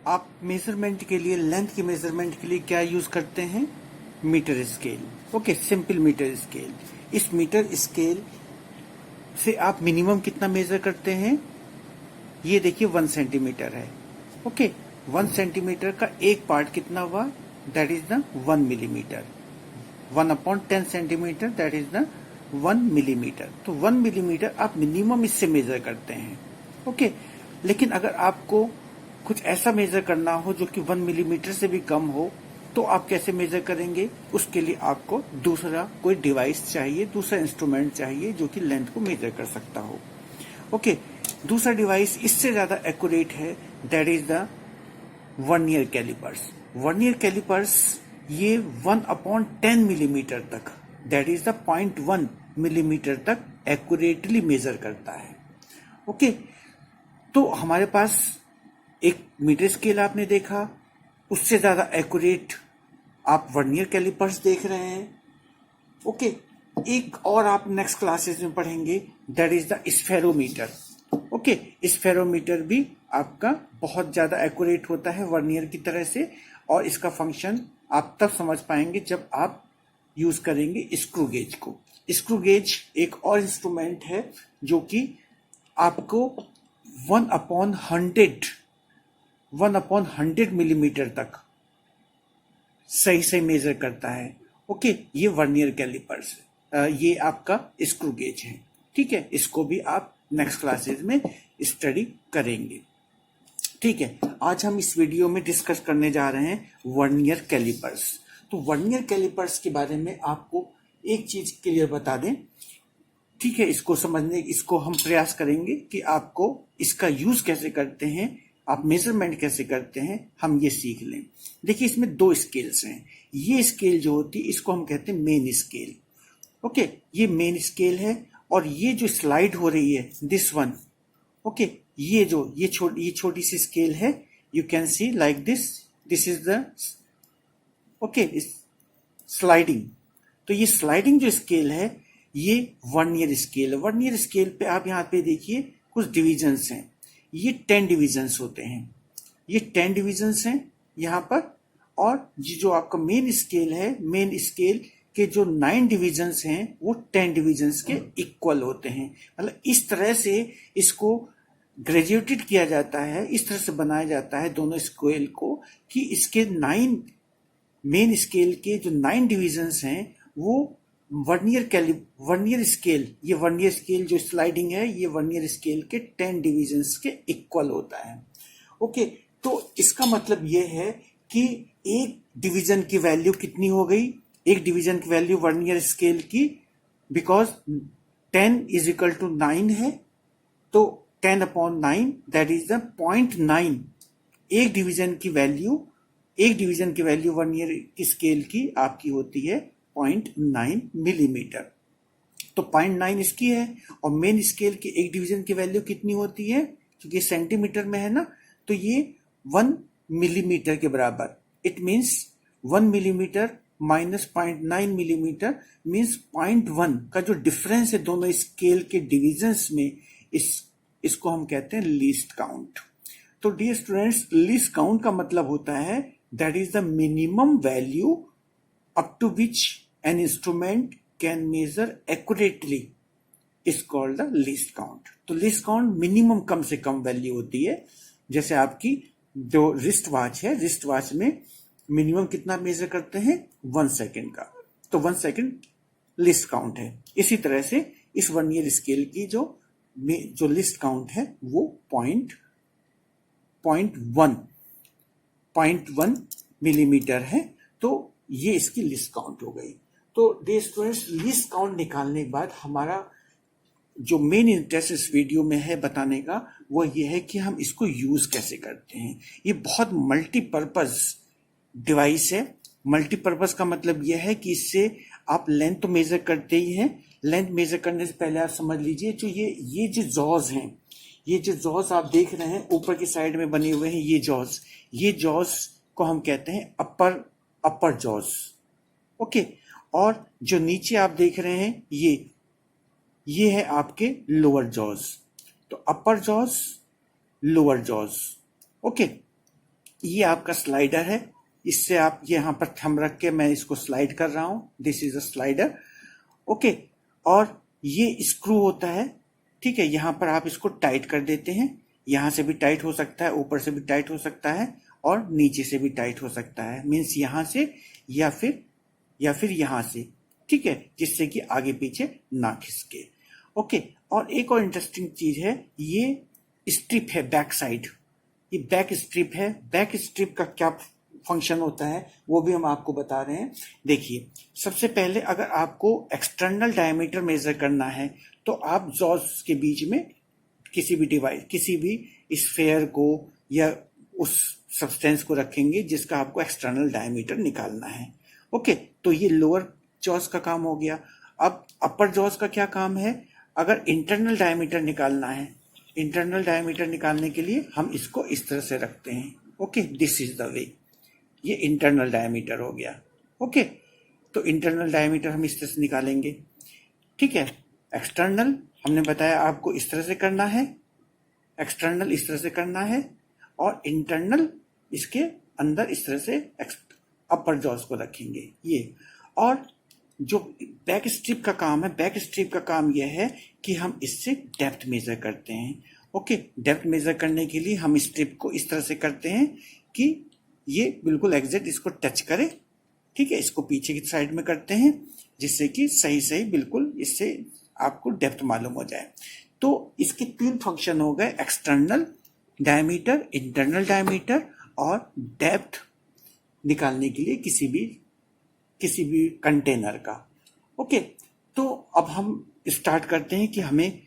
आप मेजरमेंट के लिए, लेंथ के मेजरमेंट के लिए क्या यूज करते हैं? Metre scale. Okay, simple metre scale. इस मीटर स्केल से आप मिनिमम कितना मेजर करते हैं? ये देखिए 1 सेंटीमीटर है। ओके, 1 सेंटीमीटर का एक पार्ट कितना हुआ? That is the 1 millimetre. 1/10 centimetre that is the 1 millimetre. तो 1 मिलीमीटर आप मिनिमम इससे मेजर करते हैं। ओके, लेकिन अगर आपको कुछ ऐसा मेजर करना हो जो कि 1 मिलीमीटर से भी कम हो, तो आप कैसे मेजर करेंगे? उसके लिए आपको दूसरा कोई डिवाइस चाहिए, दूसरा इंस्ट्रूमेंट चाहिए जो कि लेंथ को मेजर कर सकता हो। ओके, दूसरा डिवाइस इससे ज्यादा एक्यूरेट है, that is the vernier callipers. Vernier callipers ये 1/10 मिलीमीटर तक, दैट इज द 0.1 मिलीमीटर तक एक्यूरेटली मेजर करता है। ओके, तो हमारे पास एक मीटर स्केल आपने देखा, उससे ज्यादा एक्यूरेट आप वर्नियर कैलिपर्स देख रहे हैं। ओके, एक और आप नेक्स्ट क्लासेस में पढ़ेंगे, that is the spherometer. Okay, spherometer भी आपका बहुत ज्यादा एक्यूरेट होता है वर्नियर की तरह से, और इसका फंक्शन आप तब समझ पाएंगे जब आप यूज करेंगे स्क्रू गेज को। स्क्रू गेज एक और इंस्ट्रूमेंट है जो कि आपको 1/100 मिलीमीटर तक सही मेजर करता है। ओके, ये वर्नियर कैलिपर्स, ये आपका स्क्रू गेज है। ठीक है, इसको भी आप नेक्स्ट क्लासेस में स्टडी करेंगे। ठीक है, आज हम इस वीडियो में डिस्कस करने जा रहे हैं वर्नियर कैलिपर्स। तो वर्नियर कैलिपर्स के बारे में आपको एक चीज क्लियर बता दें। ठीक है, इसको समझने, इसको हम प्रयास करेंगे कि आपको इसका यूज कैसे करते हैं, आप मेजरमेंट कैसे करते हैं, हम ये सीख लें। देखिए, इसमें 2 स्केल्स हैं। ये स्केल जो होती है इसको हम कहते हैं मेन स्केल। ओके, ये मेन स्केल है, और ये जो स्लाइड हो रही है दिस वन, ओके, ये छोटी सी स्केल है। You can see like this is the okay sliding. तो ये स्लाइडिंग जो स्केल है ये वर्नियर स्केल है। वर्नियर स्केल पे आप यहाँ पे देखिए कुछ डिविजन्स हैं। ये 10 डिविजन्स होते हैं, ये 10 डिविजन्स हैं यहाँ पर। और ये जो आपका मेन स्केल है, मेन स्केल के जो 9 डिविजन्स हैं वो 10 डिविजन्स के इक्वल होते हैं। मतलब इस तरह से इसको ग्रेजुएटेड किया जाता है, इस तरह से बनाया जाता है दोनों स्केल को कि इसके 9 मेन स्केल के जो 9 डिविजन्स हैं वो वर्नियर स्केल, ये वर्नियर स्केल जो स्लाइडिंग है ये वर्नियर स्केल के 10 डिविजन्स के इक्वल होता है। ओके, तो इसका मतलब ये है कि एक डिवीजन की वैल्यू कितनी हो गई? एक डिवीजन की वैल्यू वर्नियर स्केल की, बिकॉज 10 इज इक्वल टू 9 है, तो 10/9 दैट इज द 0.9। एक डिवीजन की वैल्यू वर्नियर स्केल की आपकी होती है 0.9 मिलीमीटर। तो 0.9 इसकी है, और मेन स्केल की एक डिवीजन की वैल्यू कितनी होती है? क्योंकि सेंटीमीटर में है ना, तो ये 1 मिलीमीटर के बराबर। It means 1 millimetre minus 0.9 millimetre means 0.1 का जो डिफरेंस है दोनों स्केल के डिविजन्स में, इसको हम कहते हैं लीस्ट काउंट। तो डियर स्टूडेंट्स, लीस्ट काउंट का मतलब होता है that is the minimum value up to which an instrument can measure accurately is called the least count। तो least count मिनिमम कम से कम वैल्यू होती है। जैसे आपकी जो रिस्ट वॉच है, रिस्ट वॉच में मिनिमम कितना मेजर करते हैं? 1 सेकेंड का, तो 1 सेकेंड लिस्ट काउंट है। इसी तरह से इस वर्नियर स्केल की जो लिस्ट काउंट है वो 0.1 मिलीमीटर है। तो ये इसकी लिस्ट काउंट हो गई। तो डियर स्टूडेंट्स, लिस्ट काउंट निकालने के बाद हमारा जो मेन इंटरेस्ट इस वीडियो में है बताने का, वो ये है कि हम इसको यूज कैसे करते हैं। ये बहुत मल्टीपर्पज डिवाइस है। मल्टीपर्पज का मतलब यह है कि इससे आप लेंथ तो मेजर करते ही हैं। लेंथ मेजर करने से पहले आप समझ लीजिए, जो ये जो जॉज हैं, ये जो जॉज आप देख रहे हैं ऊपर की साइड में बने हुए हैं, ये जॉज को हम कहते हैं अपर जॉज। ओके, और जो नीचे आप देख रहे हैं ये है आपके लोअर जॉज। तो अपर जॉज, लोअर जॉज। ओके, ये आपका स्लाइडर है, इससे आप यहाँ पर थंब रख के मैं इसको स्लाइड कर रहा हूँ, this is a slider. Okay, और ये स्क्रू होता है, ठीक है। यहाँ पर आप इसको टाइट कर देते हैं, यहाँ से भी टाइट हो सकता है, ऊपर से भी टाइट हो सकता है और नीचे से भी टाइट हो सकता है, मीन्स यहाँ से या फिर यहाँ से, ठीक है, जिससे कि आगे पीछे ना खिसके। ओके, और एक और इंटरेस्टिंग चीज है, ये स्ट्रिप है बैक साइड, ये बैक स्ट्रिप है। बैक स्ट्रिप का क्या फंक्शन होता है वो भी हम आपको बता रहे हैं। देखिए, सबसे पहले अगर आपको एक्सटर्नल डायमीटर मेजर करना है तो आप जॉस के बीच में किसी भी डिवाइस, किसी भी स्फेयर को या उस सब्सटेंस को रखेंगे जिसका आपको एक्सटर्नल डायमीटर निकालना है। ओके, तो ये लोअर जॉस का काम हो गया। अब अपर जॉस का क्या काम है, अगर इंटरनल डायमीटर निकालना है, इंटरनल डायमीटर निकालने के लिए हम इसको इस तरह से रखते हैं। Okay, this is the way, ये इंटरनल डायमीटर हो गया। ओके, तो इंटरनल डायमीटर हम इस तरह से निकालेंगे, ठीक है। एक्सटर्नल हमने बताया आपको इस तरह से करना है, एक्सटर्नल इस तरह से करना है, और इंटरनल इसके अंदर इस तरह से अपर जॉस को रखेंगे ये। और जो बैक स्ट्रिप का काम है, बैक स्ट्रिप का काम यह है कि हम इससे डेप्थ मेजर करते हैं। ओके, डेप्थ मेजर करने के लिए हम स्ट्रिप को इस तरह से करते हैं कि ये बिल्कुल एग्जैक्ट इसको टच करे, ठीक है। इसको पीछे की साइड में करते हैं जिससे कि सही सही बिल्कुल इससे आपको डेप्थ मालूम हो जाए। तो इसके तीन फंक्शन हो गए, एक्सटर्नल डायमीटर, इंटरनल डायमीटर और डेप्थ निकालने के लिए किसी भी कंटेनर का। ओके, तो अब हम स्टार्ट करते हैं कि हमें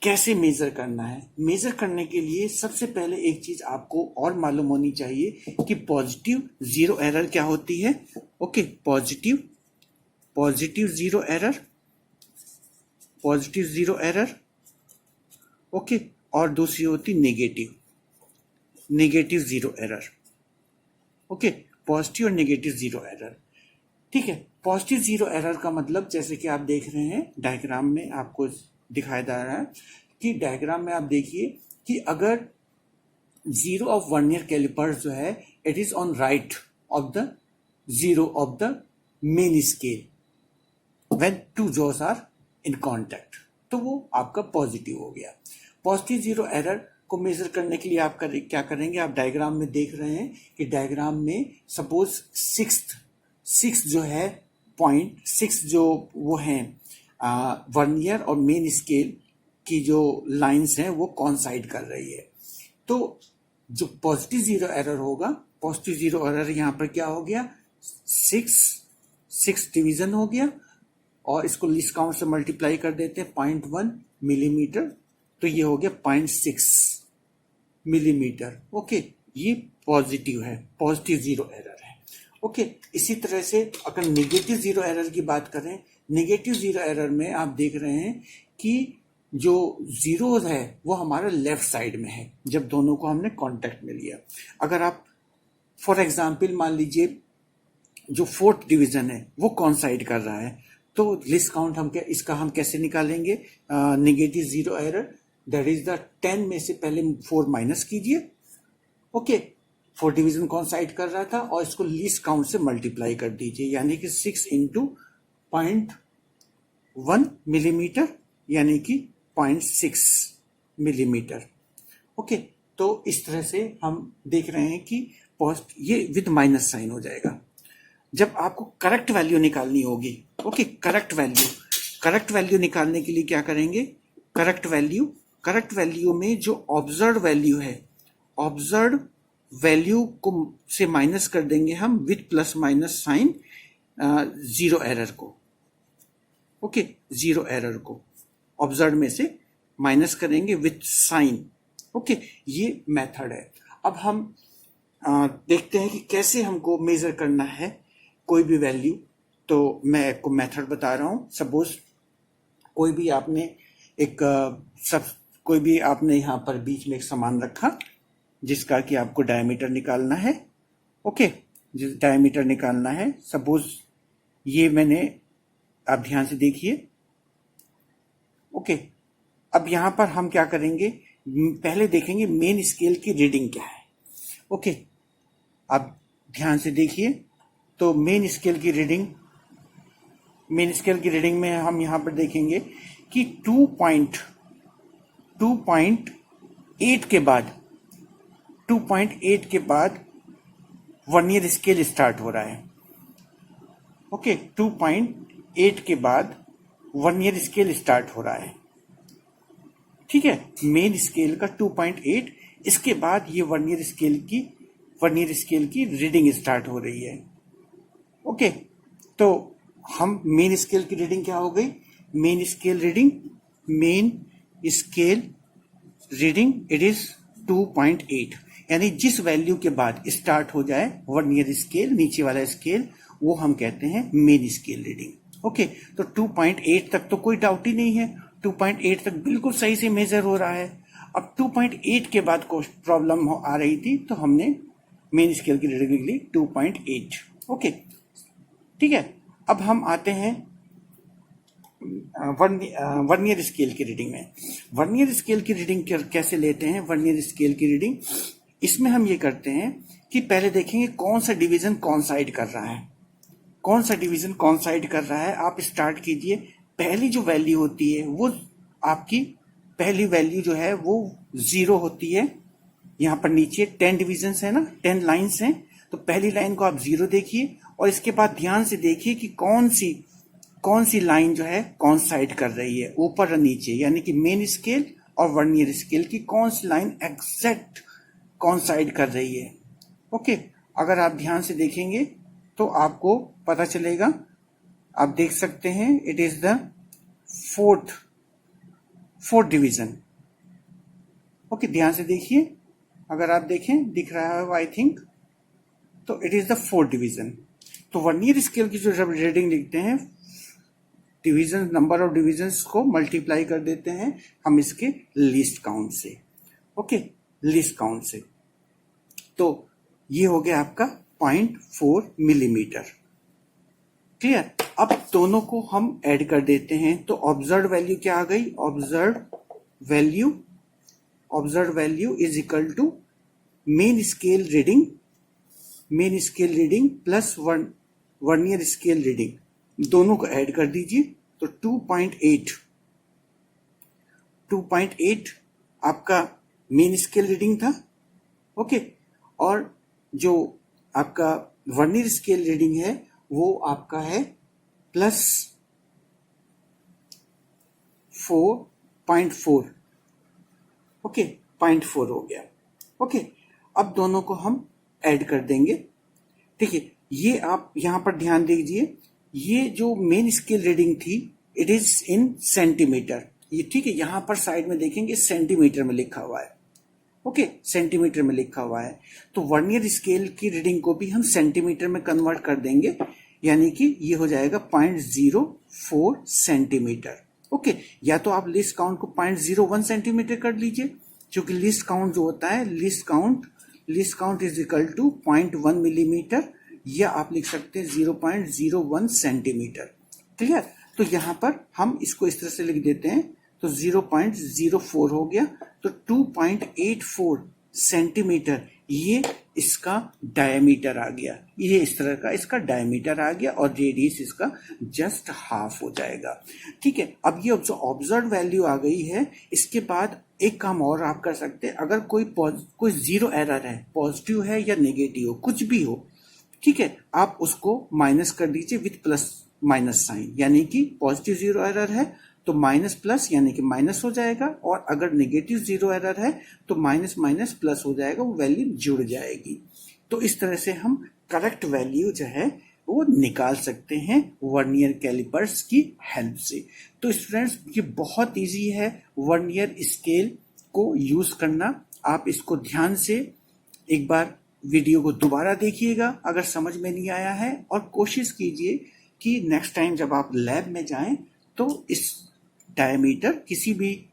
कैसे मेजर करना है। मेजर करने के लिए सबसे पहले एक चीज आपको और मालूम होनी चाहिए कि पॉजिटिव जीरो एरर क्या होती है। Okay, positive zero error, positive zero error. Okay, और दूसरी होती negative zero error. Okay, positive और नेगेटिव जीरो एरर, ठीक है। पॉजिटिव जीरो एरर का मतलब जैसे कि आप देख रहे हैं डायग्राम में आपको दिखाई दे रहा है कि डायग्राम में आप देखिए कि अगर जीरो ऑफ वर्नियर कैलिपर्स जो है it is on right of the zero of the main scale when two jaws are in contact, तो वो आपका पॉजिटिव हो गया। पॉजिटिव जीरो एरर को मेजर करने के लिए आप क्या करेंगे, आप डायग्राम में देख रहे हैं कि डायग्राम में सपोज सिक्स जो है पॉइंट सिक्स जो वो हैं वर्नियर और मेन स्केल की जो लाइंस हैं वो कॉन्साइड कर रही है। तो जो पॉजिटिव जीरो एरर होगा, पॉजिटिव जीरो एरर यहाँ पर क्या हो गया, सिक्स डिवीजन हो गया और इसको लीस्ट काउंट से मल्टीप्लाई कर देते हैं 0.1 मिलीमीटर, तो ये हो गया 0.6 मिलीमीटर। ओके, ये पॉजिटिव है, पॉजिटिव जीरो एरर है। ओके, इसी तरह से अगर नेगेटिव जीरो एरर की बात करें, नेगेटिव जीरो एरर में आप देख रहे हैं कि जो जीरो है वो हमारा लेफ्ट साइड में है जब दोनों को हमने कांटेक्ट में लिया। अगर आप फॉर एग्जांपल मान लीजिए जो फोर्थ डिवीजन है वो कौन साइड कर रहा है, तो लिस्ट काउंट हम कैसे निकालेंगे, negative zero error that is the 10 में से पहले 4 माइनस कीजिए। ओके, 4 डिवीजन कौन साइड कर रहा था और इसको लीस्ट काउंट से मल्टीप्लाई कर दीजिए, यानी कि 6 इंटू 0.1 मिलीमीटर यानी कि 0.6 मिलीमीटर। ओके, तो इस तरह से हम देख रहे हैं कि ये विद माइनस साइन हो जाएगा। जब आपको करेक्ट वैल्यू निकालनी होगी, ओके, करेक्ट वैल्यू निकालने के लिए क्या करेंगे, करेक्ट वैल्यू में जो ऑब्जर्व वैल्यू है, ऑब्जर्व वैल्यू को से माइनस कर देंगे हम with plus minus sine zero error को। ओके, जीरो एरर को ऑब्जर्व में से माइनस करेंगे विथ साइन। ओके, ये मेथड है। अब हम देखते हैं कि कैसे हमको मेजर करना है कोई भी वैल्यू। तो मैं आपको मेथड बता रहा हूँ। सपोज कोई भी आपने यहाँ पर बीच में एक सामान रखा जिसका कि आपको डायमीटर निकालना है। ओके, जिस डायमीटर निकालना है, सपोज ये मैंने, आप ध्यान से देखिए। ओके, अब यहाँ पर हम क्या करेंगे, पहले देखेंगे मेन स्केल की रीडिंग क्या है। ओके, आप ध्यान से देखिए तो मेन स्केल की रीडिंग में हम यहाँ पर देखेंगे कि 2.8 के बाद वर्नियर स्केल स्टार्ट हो रहा है। ओके, 2.8 के बाद वर्नियर स्केल स्टार्ट हो रहा है। ठीक है, मेन स्केल का 2.8, इसके बाद ये वर्नियर स्केल की रीडिंग स्टार्ट हो रही है। ओके, तो हम मेन स्केल की रीडिंग क्या हो गई? Main scale reading it is 2.8, यानी जिस वैल्यू के बाद स्टार्ट हो जाए वर्नियर स्केल, नीचे वाला स्केल, वो हम कहते हैं मेन स्केल रीडिंग। ओके, तो 2.8 तक तो कोई डाउट ही नहीं है, 2.8 तक बिल्कुल सही से मेजर हो रहा है। अब 2.8 के बाद प्रॉब्लम आ रही थी तो हमने मेन स्केल की रीडिंग लिख ली 2.8। ओके, ठीक है। अब हम आते हैं वर्नियर स्केल की रीडिंग में। वर्नियर स्केल की रीडिंग कैसे लेते हैं? वर्नियर स्केल की रीडिंग इसमें हम ये करते हैं कि पहले देखेंगे कौन सा डिवीजन कौन साइड कर रहा है, आप स्टार्ट कीजिए। पहली जो वैल्यू होती है वो आपकी पहली वैल्यू जो है वो 0 होती है। यहाँ पर नीचे 10 डिविजन्स है ना, 10 लाइन्स हैं, तो पहली लाइन को आप 0 देखिए और इसके बाद ध्यान से देखिए कि कौन सी लाइन जो है कौन साइड कर रही है, ऊपर और नीचे, यानी कि मेन स्केल और वर्नियर स्केल की कौन सी लाइन एग्जैक्ट कौन साइड कर रही है। ओके, अगर आप ध्यान से देखेंगे तो आपको पता चलेगा, आप देख सकते हैं it is the fourth division. Okay, ध्यान से देखिए, अगर आप देखें दिख रहा है आई थिंक, तो it is the 4th division. तो वर्नियर स्केल की जो जब रीडिंग लिखते हैं, डिवीजन, नंबर ऑफ डिविजन्स को मल्टीप्लाई कर देते हैं हम इसके लीस्ट काउंट से। ओके, लीस्ट काउंट से, तो ये हो गया आपका 0.4 मिलीमीटर। क्लियर? अब दोनों को हम ऐड कर देते हैं तो ऑब्जर्व वैल्यू क्या आ गई? Observe value is equal to main scale reading plus vernier scale reading, दोनों को ऐड कर दीजिए तो 2.8 आपका मेन स्केल रीडिंग था। ओके, और जो आपका वर्नियर स्केल रीडिंग है वो आपका है प्लस 4.4। ओके, 0.4 हो गया। ओके, अब दोनों को हम ऐड कर देंगे। देखिए, ये आप यहां पर ध्यान दीजिए, ये जो मेन स्केल रीडिंग थी इट इज इन सेंटीमीटर, ये ठीक है, यहां पर साइड में देखेंगे सेंटीमीटर में लिखा हुआ है। ओके, सेंटीमीटर में लिखा हुआ है, तो वर्नियर स्केल की रीडिंग को भी हम सेंटीमीटर में कन्वर्ट कर देंगे, यानी कि ये हो जाएगा 0.04 सेंटीमीटर। ओके, या तो आप लिस्ट काउंट को 0.01 सेंटीमीटर कर लीजिए, क्योंकि लिस्ट काउंट जो होता है, least count is equal to 0.1 millimetre, या आप लिख सकते हैं 0.01 सेंटीमीटर। क्लियर? तो यहां पर हम इसको इस तरह से लिख देते हैं, तो 0.04 हो गया, तो 2.84 सेंटीमीटर ये इसका डायमीटर आ गया, ये इस तरह का इसका डायमीटर आ गया, और रेडियस इसका जस्ट हाफ हो जाएगा। ठीक है, अब ये जो ऑब्जर्व वैल्यू आ गई है, इसके बाद एक काम और आप कर सकते हैं, अगर कोई जीरो एरर है, पॉजिटिव है या नेगेटिव हो, कुछ भी हो, ठीक है, आप उसको माइनस कर दीजिए विथ प्लस माइनस साइन, यानी कि पॉजिटिव जीरो एरर है तो माइनस प्लस यानी कि माइनस हो जाएगा, और अगर नेगेटिव जीरो एरर है तो माइनस माइनस प्लस हो जाएगा, वो वैल्यू जुड़ जाएगी। तो इस तरह से हम करेक्ट वैल्यू जो है वो निकाल सकते हैं वर्नियर कैलिपर्स की हेल्प से। तो स्टूडेंट्स, ये बहुत इजी है वर्नियर स्केल को यूज करना। आप इसको ध्यान से एक बार वीडियो को दोबारा देखिएगा अगर समझ में नहीं आया है, और कोशिश कीजिए कि नेक्स्ट टाइम जब आप लैब में जाएं तो इस डायमीटर किसी भी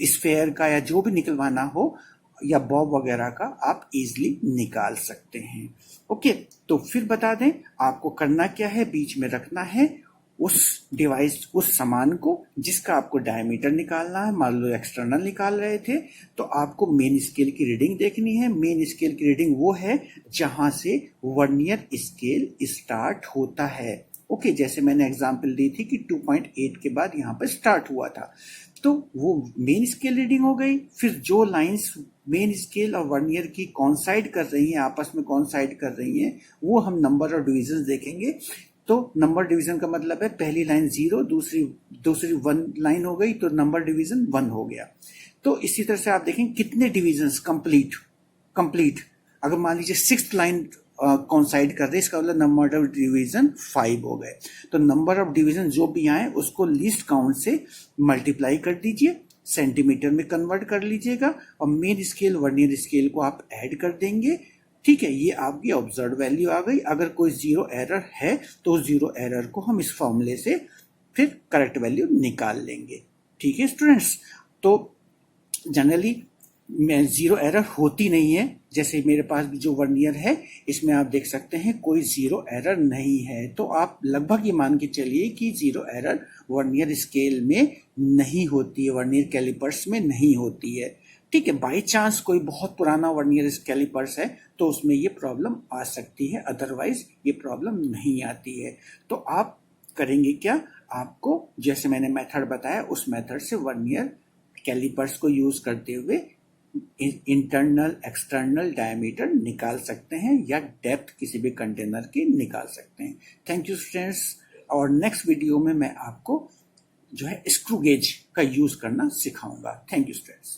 स्फेयर का या जो भी निकलवाना हो या बॉब वगैरह का आप इजीली निकाल सकते हैं। ओके, तो फिर बता दें आपको करना क्या है, बीच में रखना है उस डिवाइस, उस सामान को जिसका आपको डायमीटर निकालना है, मान लो एक्सटर्नल निकाल रहे थे, तो आपको मेन स्केल की रीडिंग देखनी है। मेन स्केल की रीडिंग वो है जहां से वर्नियर स्केल स्टार्ट होता है। ओके, जैसे मैंने एग्जांपल दी थी कि 2.8 के बाद यहाँ पर स्टार्ट हुआ था, तो वो मेन स्केल रीडिंग हो गई। फिर जो लाइंस मेन स्केल और वर्नियर की कॉन्साइड कर रही हैं, आपस में कॉन्साइड कर रही हैं, वो हम नंबर ऑफ डिविजन देखेंगे। तो नंबर डिवीजन का मतलब है पहली लाइन 0, दूसरी 1 लाइन हो गई, तो नंबर डिवीजन 1 हो गया। तो इसी तरह से आप देखें कितने डिविजन्स कंप्लीट अगर मान लीजिए 6th लाइन कॉन्साइड कर रहे, इसका मतलब नंबर ऑफ डिवीजन 5 हो गए। तो नंबर ऑफ डिवीजन जो भी आए उसको लीस्ट काउंट से मल्टीप्लाई कर दीजिए, सेंटीमीटर में कन्वर्ट कर लीजिएगा, और मेन स्केल वर्नियर स्केल को आप ऐड कर देंगे। ठीक है, ये आपकी ऑब्जर्व वैल्यू आ गई। अगर कोई जीरो एरर है तो उस जीरो एरर को हम इस फॉर्मूले से फिर करेक्ट वैल्यू निकाल लेंगे। ठीक है स्टूडेंट्स, तो जनरली में जीरो एरर होती नहीं है। जैसे मेरे पास जो वर्नियर है इसमें आप देख सकते हैं कोई जीरो एरर नहीं है, तो आप लगभग ये मान के चलिए कि जीरो एरर वर्नियर स्केल में नहीं होती है, वर्नियर कैलिपर्स में नहीं होती है। ठीक है, बाई चांस कोई बहुत पुराना वर्नियर कैलिपर्स है तो उसमें ये प्रॉब्लम आ सकती है, अदरवाइज ये प्रॉब्लम नहीं आती है। तो आप करेंगे क्या, आपको जैसे मैंने मेथड बताया उस मेथड से वर्नियर कैलिपर्स को यूज करते हुए इंटरनल एक्सटर्नल डायमीटर निकाल सकते हैं, या डेप्थ किसी भी कंटेनर की निकाल सकते हैं। थैंक यू स्टूडेंट्स, और नेक्स्ट वीडियो में मैं आपको जो है स्क्रू गेज का यूज करना सिखाऊंगा। Thank you students.